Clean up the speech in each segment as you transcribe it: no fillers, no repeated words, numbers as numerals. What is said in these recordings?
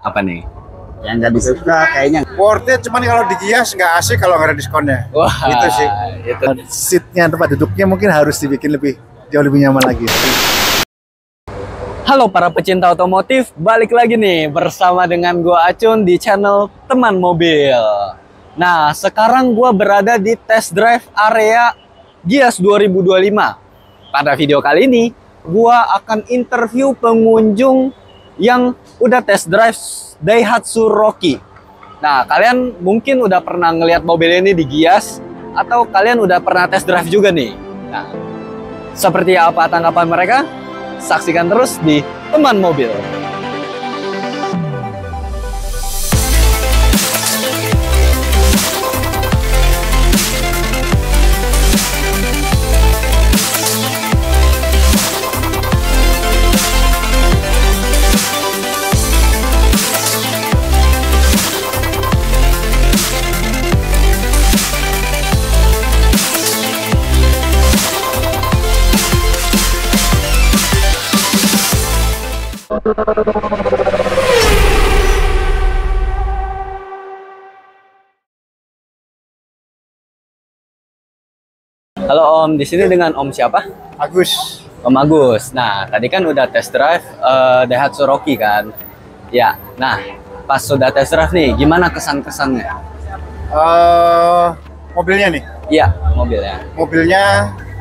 Apa nih? Yang nggak disuka kayaknya Worth it, cuman kalau di Gias nggak asik kalau nggak ada diskonnya. Wah, Gitu sih. Itu. Seatnya, tempat duduknya mungkin harus dibikin jauh lebih nyaman lagi. Halo para pecinta otomotif, balik lagi nih bersama dengan gua Acun di channel Teman Mobil. Nah, sekarang gua berada di test drive area Gias 2025. Pada video kali ini, gua akan interview pengunjung yang udah test drive Daihatsu Rocky. Nah, kalian mungkin udah pernah ngelihat mobil ini di Gias, atau kalian udah pernah test drive juga nih. Nah, seperti apa tanggapan mereka? Saksikan terus di Teman Mobil. Halo Om, di sini dengan Om siapa? Agus. Om Agus. Nah, tadi kan udah test drive Daihatsu Rocky kan? Ya. Nah, pas sudah test drive nih, gimana kesan-kesannya? Mobilnya nih. Iya, mobilnya. Mobilnya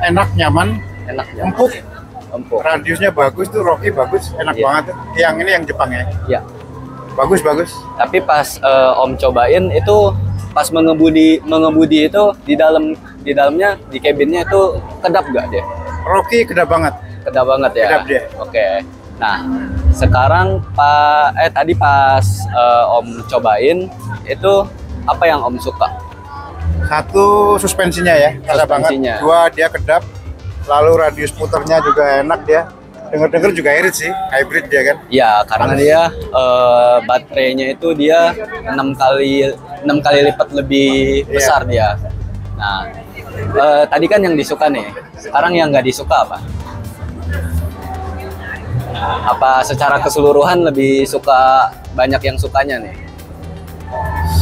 enak, nyaman, Enak ya? empuk. Empuk. Radiusnya bagus tuh, Rocky bagus, enak Iya. banget tuh. Yang ini yang Jepang ya. Iya. Bagus. Tapi pas Om cobain itu pas mengemudi itu di dalamnya di cabinnya itu kedap gak dia? Rocky kedap banget. Kedap banget ya. Kedap dia. Oke. Nah, sekarang tadi pas Om cobain itu apa yang Om suka? Satu, suspensinya ya, kata banget. Suspensinya. Dua, dia kedap. Lalu radius puternya juga enak dia. Dengar-dengar juga irit sih, hybrid dia kan. Ya, karena dia baterainya itu dia 6 kali lipat lebih besar dia. Nah, tadi kan yang disuka nih. Sekarang yang nggak disuka apa? Apa secara keseluruhan lebih suka, banyak yang sukanya nih?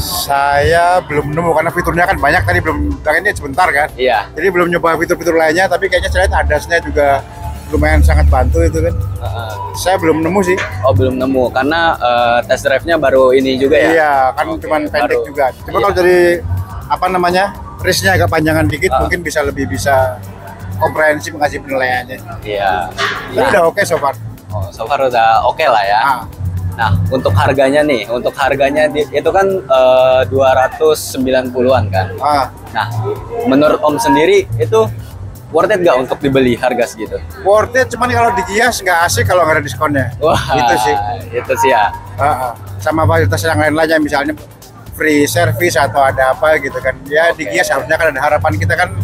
Saya belum nemu karena fiturnya kan banyak, tadi belum, ini sebentar kan. Iya. Jadi belum nyoba fitur-fitur lainnya, tapi kayaknya saya lihat adasnya juga lumayan sangat bantu itu kan. Saya belum nemu sih. Oh, belum nemu karena test drive-nya baru ini juga ya? Iya, kan Oke, cuman pendek baru. juga. Coba Iya. kalau dari apa namanya, race-nya agak panjangan dikit, mungkin bisa lebih komprehensif mengasih penilaiannya. Iya. Tapi udah oke so far. Oh, so far udah oke lah ya. Ah, Nah, untuk harganya nih, itu kan 290-an kan. ah. Nah, menurut Om sendiri itu worth it nggak untuk dibeli harga segitu? Worth it, cuman kalau di Gias nggak asik kalau nggak ada diskonnya. Wah, Gitu sih. Itu sih ya. Sama fasilitas yang lain-lainnya, misalnya free service atau ada apa gitu kan. Ya di Gias harusnya kan ada harapan kita kan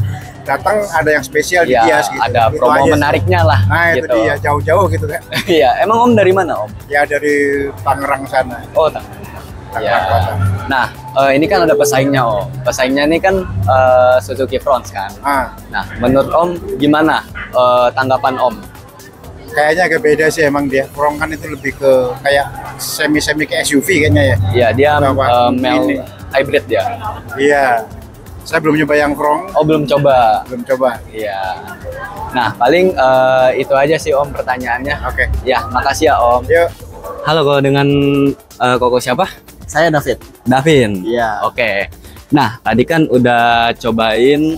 datang ada yang spesial di Ya, Gias gitu. ada Gitu promo aja sih. menariknya lah. Nah itu gitu. dia, jauh-jauh gitu kan. Iya, emang Om dari mana Om? Ya dari Tangerang sana. Oh, Tangerang ya. Kota. Nah, ini kan ada pesaingnya Om. Pesaingnya ini kan Suzuki Fronts kan. Nah, menurut Om gimana tanggapan Om? Kayaknya agak beda sih emang dia. Front kan itu lebih ke kayak semi-semi ke SUV kayaknya ya. Iya, dia Bawa mel ini. hybrid dia. Iya. Saya belum nyoba yang front, Oh, belum coba. belum coba. Iya. Nah, paling itu aja sih Om pertanyaannya. Oke. Ya, makasih ya Om. Yuk. Halo, kalau dengan Koko siapa? saya David. Davin. Iya. Oke. Nah, tadi kan udah cobain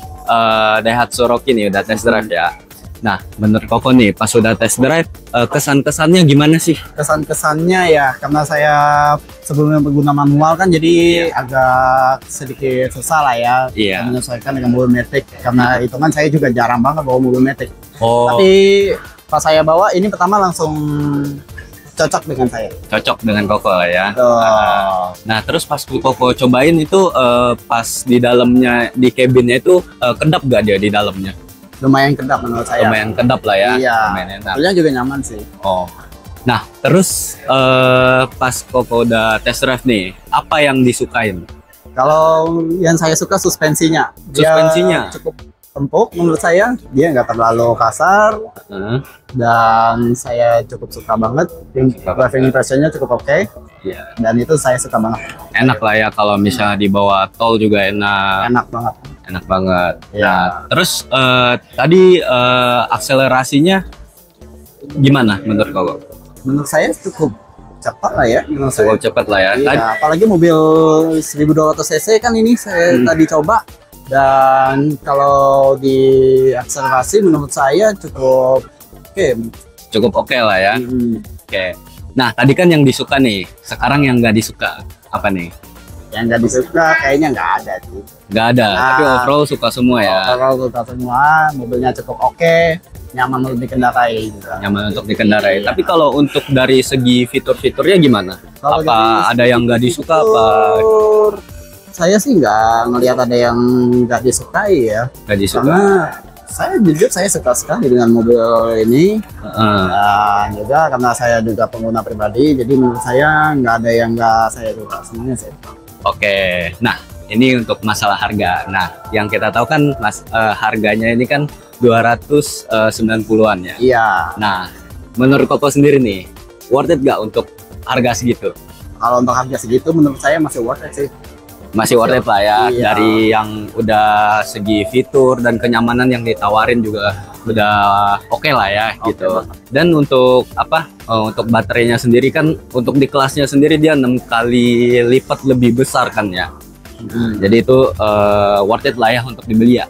Daihatsu Rocky nih, udah test drive ya. Nah, menurut Koko nih, pas udah test drive, kesan-kesannya gimana sih? Kesan-kesannya ya karena saya sebelumnya pengguna manual kan jadi agak sedikit susah lah ya Iya. menyesuaikan dengan mobil matic karena itu kan saya juga jarang banget bawa mobil matic. Oh, Tapi pas saya bawa ini pertama langsung cocok dengan saya. cocok dengan Koko lah ya. Tuh. Nah, terus pas Koko cobain itu pas di dalamnya, di cabinnya itu kedap gak dia di dalamnya? Lumayan kedap menurut saya. Lumayan kedap lah ya. Iya. Lumayan enak. Mobilnya juga nyaman sih. Oh. Nah, terus pas Koko udah test drive nih, apa yang disukain? Kalau yang saya suka suspensinya. Dia Suspensinya? cukup empuk menurut saya, dia nggak terlalu kasar dan saya cukup suka banget. Driving impressionnya cukup oke. Iya. Dan itu saya suka banget. Enak lah ya kalau misalnya dibawa tol juga enak. Enak banget. Enak banget. Ya. Nah, terus tadi akselerasinya gimana menurut kau? Menurut saya cukup cepat lah ya. Menurut saya. Cukup cepat lah ya. Iya, apalagi mobil 1200 cc kan ini saya tadi coba, dan kalau di akselerasi menurut saya cukup oke. Cukup oke lah ya. Oke. Nah, tadi kan yang disuka nih, sekarang yang nggak disuka apa nih? Yang nggak disuka kayaknya nggak ada sih. Nggak ada, tapi overall suka semua ya. Overall suka semua, mobilnya cukup oke, nyaman untuk dikendarai juga. Nyaman untuk dikendarai. Tapi kalau untuk dari segi fitur-fiturnya gimana? Kalau Apa dari ada yang nggak disuka apa? fitur, saya sih nggak ngelihat ada yang nggak disukai ya. Nggak disuka? Karena saya jujur saya suka sekali dengan mobil ini. Dan juga karena saya juga pengguna pribadi, jadi menurut saya nggak ada yang nggak saya suka, semuanya saya suka. Oke. Nah, ini untuk masalah harga. Nah, yang kita tahu kan harganya ini kan 290-an ya. Iya. Nah, menurut Koko sendiri nih, worth it nggak untuk harga segitu? Kalau untuk harga segitu menurut saya masih worth it sih. Masih worth it lah ya. Iya. Dari yang udah segi fitur dan kenyamanan yang ditawarin juga udah oke lah ya gitu. Dan untuk apa? Untuk baterainya sendiri kan, untuk di kelasnya sendiri dia 6 kali lipat lebih besar kan ya. Jadi itu worth it lah ya untuk dibeli ya.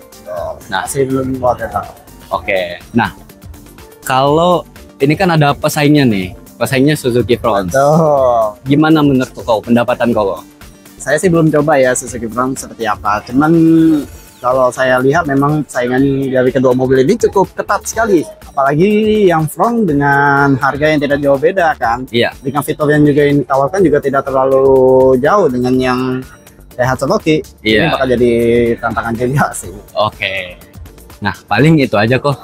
Nah, Masih belum worth it. oke. Nah, kalau ini kan ada pesaingnya nih, pesaingnya Suzuki Front. Tuh. Gimana menurut kau, pendapatan kau? Saya sih belum coba ya Suzuki Front seperti apa. Cuman kalau saya lihat memang saingan dari kedua mobil ini cukup ketat sekali. Apalagi yang Front dengan harga yang tidak jauh beda kan. Iya. Dengan fitur yang juga yang ditawarkan juga tidak terlalu jauh dengan yang Daihatsu Rocky. Ini Iya. bakal jadi tantangan juga sih. Oke. Nah, paling itu aja kok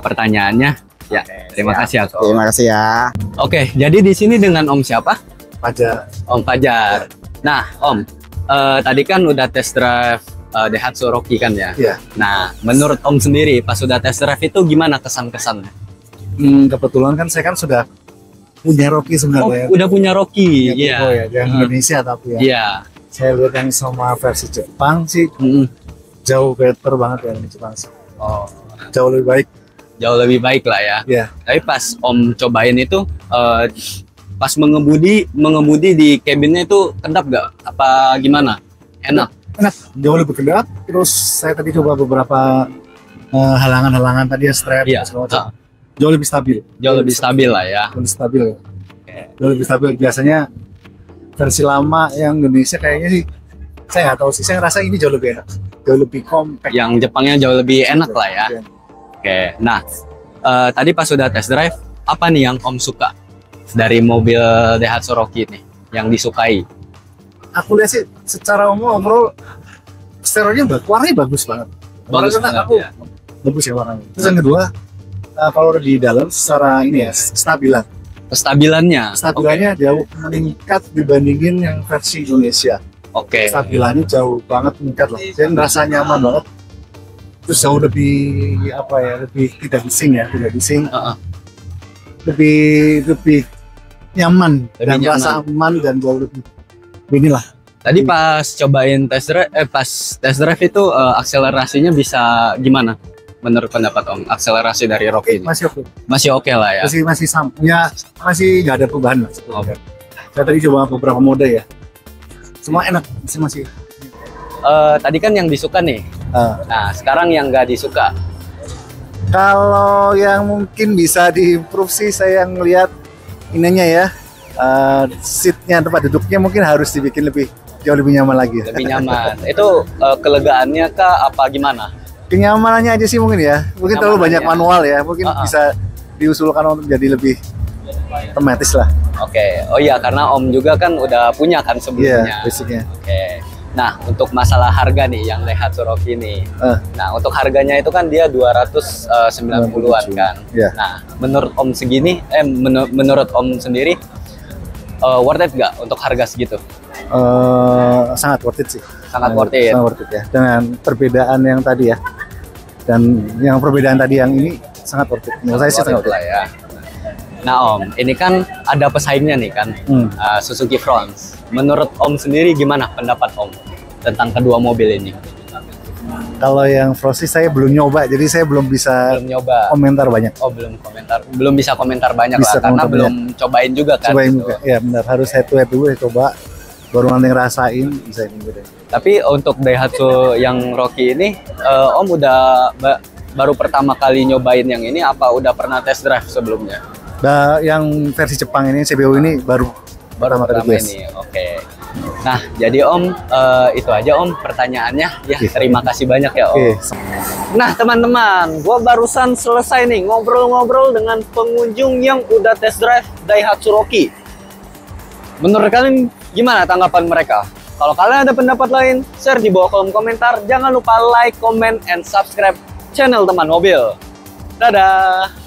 pertanyaannya. Ya, terima kasih aku. Terima kasih ya. Oke, jadi di sini dengan Om siapa? Pajak. Om Fajar. Nah, Om, tadi kan udah test drive Daihatsu Rocky kan ya? Iya. Nah, menurut Om sendiri pas udah test drive itu gimana kesan-kesannya? Kebetulan kan saya kan sudah punya Rocky Oh, sebenarnya. udah punya Rocky. Iya. Iya. Ya, yang Indonesia tapi ya. Iya. Saya lihat yang sama versi Jepang sih Mm-mm. jauh better banget ya yang Jepang sih. Oh, Jauh lebih baik. jauh lebih baik lah ya. Iya. Tapi pas Om cobain itu, pas mengemudi di cabinnya itu kedap gak? Apa gimana? Enak? Enak, jauh lebih kedap. Terus saya tadi coba beberapa halangan-halangan tadi ya, strap Iya. segala macam. Jauh lebih stabil. Jauh lebih stabil lah ya. Lebih stabil. Jauh lebih stabil. Biasanya versi lama yang Indonesia kayaknya sih saya nggak tahu sih. Saya ngerasa ini jauh lebih enak, jauh lebih compact. Yang Jepangnya jauh lebih enak lah ya. Iya. Oke, nah tadi pas sudah test drive, apa nih yang Om suka dari mobil Daihatsu Rocky ini yang disukai? Aku lihat sih secara umum overall stereonya warnanya bagus banget. Bagus Warnanya banget, aku ya. bagus ya warnanya. Terus yang kedua kalau di dalam secara ini ya stabilan. Kestabilannya. Jauh meningkat dibandingin yang versi Indonesia. Oke. Stabilannya jauh banget meningkat loh. Dan rasa nyaman banget. Terus jauh lebih apa ya, lebih tidak bising ya, tidak bising. Heeh. Lebih nyaman Lebih dan nyaman. rasa aman dan jauh lebih inilah. Tadi pas cobain pas test drive itu akselerasinya bisa gimana? Menurut pendapat Om, akselerasi dari Rocky ini Masih oke. masih oke lah ya. Masih sama. Ya, masih nggak ada perubahan mas. Oke. Saya tadi coba beberapa mode ya. Semua enak, masih. Tadi kan yang disuka nih. Ah. Nah, sekarang yang nggak disuka. Kalau yang mungkin bisa diimprove sih saya ngelihat ininya ya, seatnya, tempat duduknya mungkin harus dibikin jauh lebih nyaman lagi. Lebih nyaman. Itu kelegaannya kah apa gimana? Kenyamanannya aja sih mungkin ya, mungkin terlalu banyak Kenyamanannya. manual ya, mungkin bisa diusulkan untuk jadi lebih otomatis lah. Oke. Oh iya, karena Om juga kan udah punya kan Iya, sebelumnya. basicnya. Oke. Nah, untuk masalah harga nih yang Daihatsu Rocky ini. Eh. Nah, untuk harganya itu kan dia 290-an kan. Iya. Nah, menurut Om segini, menurut Om sendiri worth it nggak untuk harga segitu? Sangat worth it sih. Sangat worth it. Sangat worth it ya. Dengan perbedaan yang tadi ya, Dan yang perbedaan tadi yang ini sangat worth it. Menurut saya sih sangat worth lah it. ya. Nah Om, ini kan ada pesaingnya nih kan, Suzuki Fronx. Menurut Om sendiri gimana pendapat Om tentang kedua mobil ini? Kalau yang Fronx sih saya belum nyoba, jadi saya belum bisa Belum nyoba. komentar banyak. Oh belum komentar, belum bisa komentar banyak Bisa lah karena komentar belum cobain juga kan. Cobain gitu. juga. Ya benar, harus head to head dulu ya coba. Baru nanti ngerasain bisa ini gitu. Tapi untuk Daihatsu yang Rocky ini, Om udah baru pertama kali nyobain yang ini apa udah pernah test drive sebelumnya? Nah, yang versi Jepang ini CBO ini baru pertama kali ini. Oke. Nah, jadi Om itu aja Om pertanyaannya. Ya, terima kasih banyak ya Om. Oke. Nah, teman-teman, gua barusan selesai nih ngobrol-ngobrol dengan pengunjung yang udah test drive Daihatsu Rocky. Menurut kalian gimana tanggapan mereka? Kalau kalian ada pendapat lain, share di bawah kolom komentar. Jangan lupa like, comment, and subscribe channel Teman Mobil. Dadah!